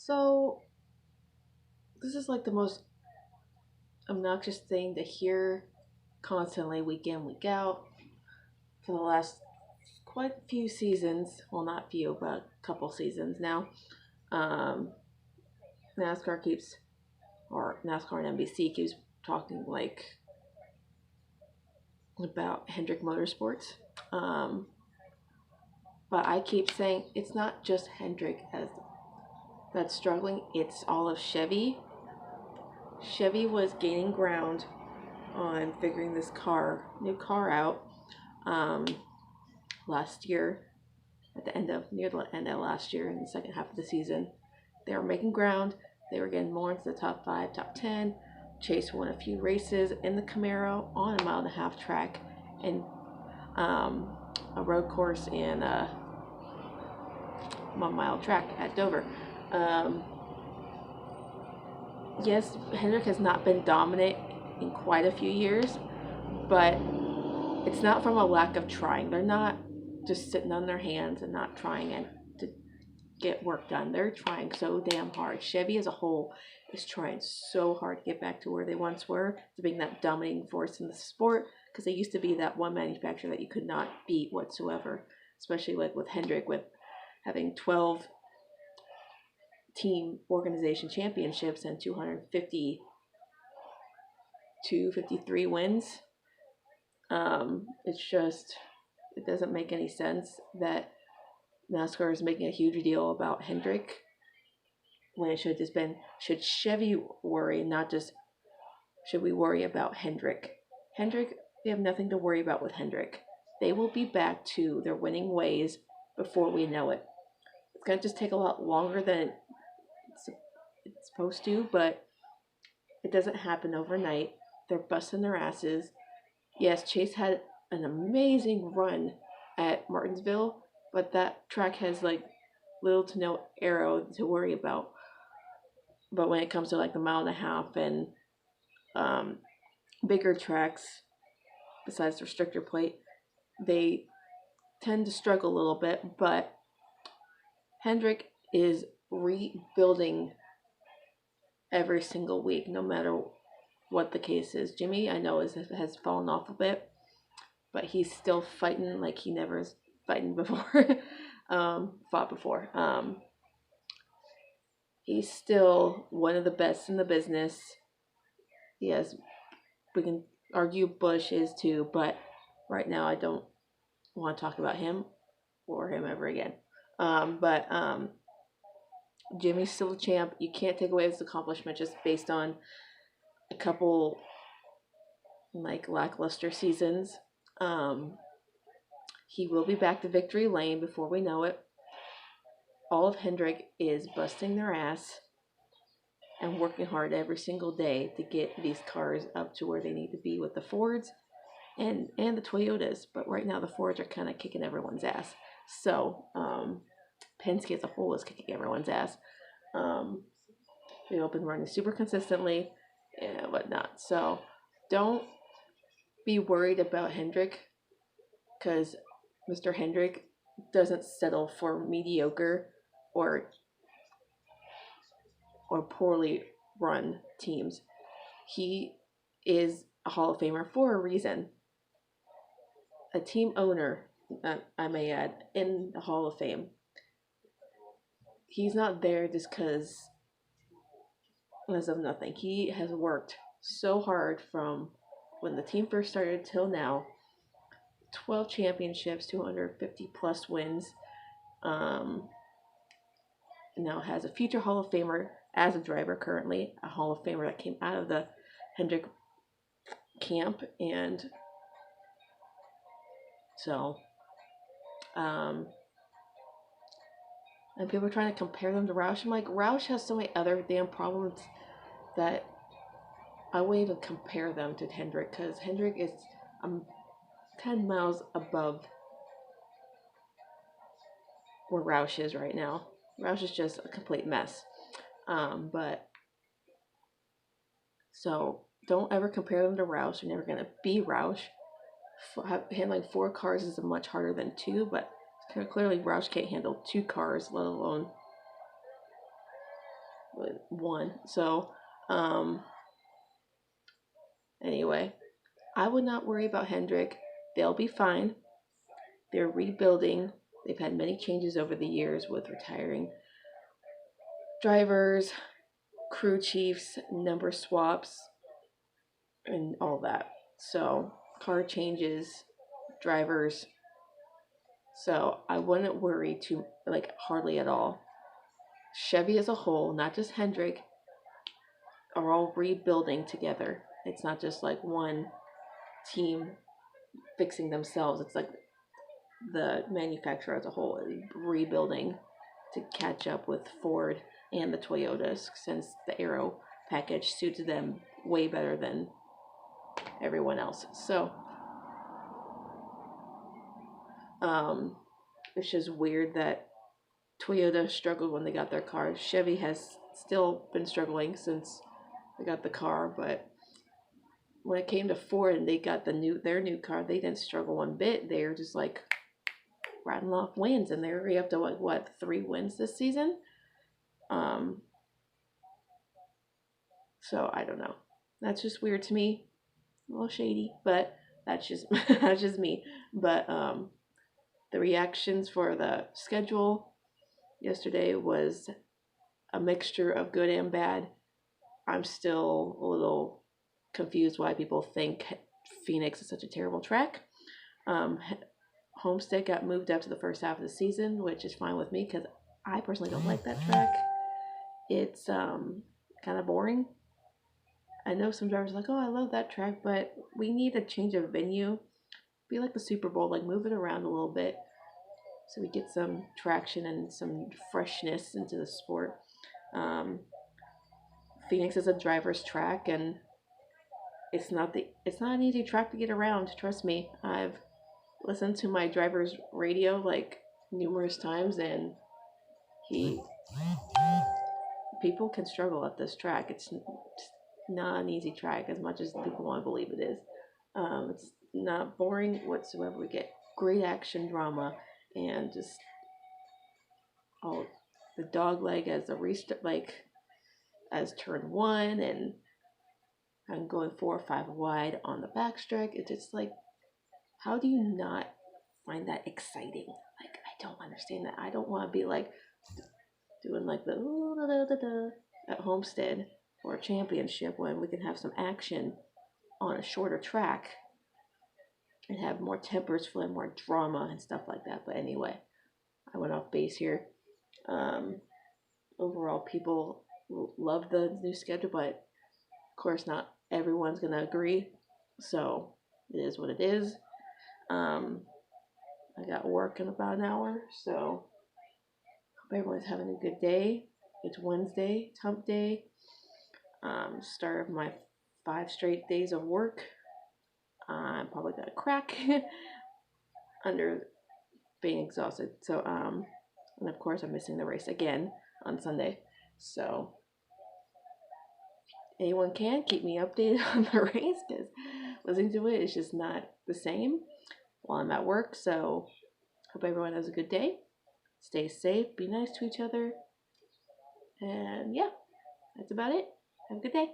So, this is like the most obnoxious thing to hear constantly, week in, week out, for the last quite a few seasons. Well, not few, but a couple seasons now. Um, NASCAR keeps, or NASCAR and NBC keeps talking about Hendrick Motorsports. Um, but I keep saying it's not just Hendrick that's struggling, it's all of Chevy. Chevy was gaining ground on figuring this new car out um, last year, near the end of last year, in the second half of the season. They were making ground. They were getting more into the top 5, top 10. Chase won a few races in the Camaro on a mile-and-a-half track and a road course and a 1 mile track at Dover. Um, yes, Hendrick has not been dominant in quite a few years, but it's not from a lack of trying. They're not just sitting on their hands and not trying to get work done. They're trying so damn hard. Chevy as a whole is trying so hard to get back to where they once were, to being that dominating force in the sport, because they used to be that one manufacturer that you could not beat whatsoever, especially like with Hendrick, with having 12 team organization championships and 253 wins. It doesn't make any sense that NASCAR is making a huge deal about Hendrick when it should just been, should Chevy worry, not just should we worry about Hendrick. We have nothing to worry about with Hendrick. They will be back to their winning ways before we know it. It's going to just take a lot longer than it's supposed to, but it doesn't happen overnight. They're busting their asses. Yes, Chase had an amazing run at Martinsville, but that track has little to no aero to worry about. But when it comes to the mile and a half and bigger tracks, besides the restrictor plate, they tend to struggle a little bit. But Hendrick is rebuilding every single week, no matter what the case is. Jimmy, I know, has fallen off a bit, but he's still fighting like he never was fighting before, fought before. He's still one of the best in the business. Yes, we can argue Bush is too, but right now I don't want to talk about him or him ever again. But Jimmy's still the champ. You can't take away his accomplishment just based on a couple lackluster seasons. He will be back to victory lane before we know it. All of Hendrick is busting their ass and working hard every single day to get these cars up to where they need to be with the Fords and the Toyotas. But right now the Fords are kind of kicking everyone's ass. So Penske as a whole is kicking everyone's ass. They've been running super consistently and whatnot. So don't be worried about Hendrick, because Mr. Hendrick doesn't settle for mediocre or poorly run teams. He is a Hall of Famer for a reason. A team owner, I may add, in the Hall of Fame. He's not there just because of nothing. He has worked so hard from when the team first started till now. 12 championships, 250 plus wins. Now has a future Hall of Famer as a driver currently, a Hall of Famer that came out of the Hendrick camp, and so and people are trying to compare them to Roush. I'm like, Roush has so many other damn problems that I wouldn't even compare them to Hendrick, because Hendrick is 10 miles above where Roush is right now. Roush is just a complete mess. But so don't ever compare them to Roush. You're never going to be Roush. Handling 4 cars is much harder than 2, but clearly Roush can't handle 2 cars, let alone won. So, anyway, I would not worry about Hendrick. They'll be fine. They're rebuilding. They've had many changes over the years with retiring drivers, crew chiefs, number swaps, and all that. So, car changes, drivers. So, I wouldn't worry too, like, hardly at all. Chevy as a whole, not just Hendrick, are all rebuilding together. It's not just like one team fixing themselves. It's like the manufacturer as a whole is rebuilding to catch up with Ford and the Toyotas, since the Aero package suits them way better than everyone else. So it's just weird that Toyota struggled when they got their car. Chevy has still been struggling since they got the car, but when it came to Ford and they got their new car, they didn't struggle one bit. They were just like rattling off wins, and they're already up to like what, 3 wins this season. So I don't know. That's just weird to me. A little shady, but that's just that's just me. But the reactions for the schedule yesterday was a mixture of good and bad. I'm still a little confused why people think Phoenix is such a terrible track. Homestead got moved up to the first half of the season, which is fine with me because I personally don't like that track. It's kind of boring. I know some drivers are like, oh, I love that track, but we need a change of venue. Be like the Super Bowl, like move it around a little bit so we get some traction and some freshness into the sport. Phoenix is a driver's track, and it's not an easy track to get around. Trust me, I've listened to my driver's radio like numerous times, and people can struggle at this track. It's not an easy track as much as people want to believe it is. It's not boring whatsoever. We get great action drama and just all the dog leg as a restart, like as turn 1, and I'm going 4 or 5 wide on the backstretch. It's just like, how do you not find that exciting? Like, I don't understand that. I don't want to be like doing like the at Homestead or a championship when we can have some action on a shorter track and have more tempers flip, more drama and stuff like that. But anyway, I went off base here. Overall, people love the new schedule, but of course, not everyone's gonna agree. So it is what it is. I got work in about an hour, so hope everyone's having a good day. It's Wednesday, it's hump day. Start of my 5 straight days of work. I'm probably gonna crack under being exhausted. So and of course I'm missing the race again on Sunday. So anyone can keep me updated on the race, because listening to it is just not the same while I'm at work. So hope everyone has a good day. Stay safe, be nice to each other, and yeah, that's about it. Have a good day.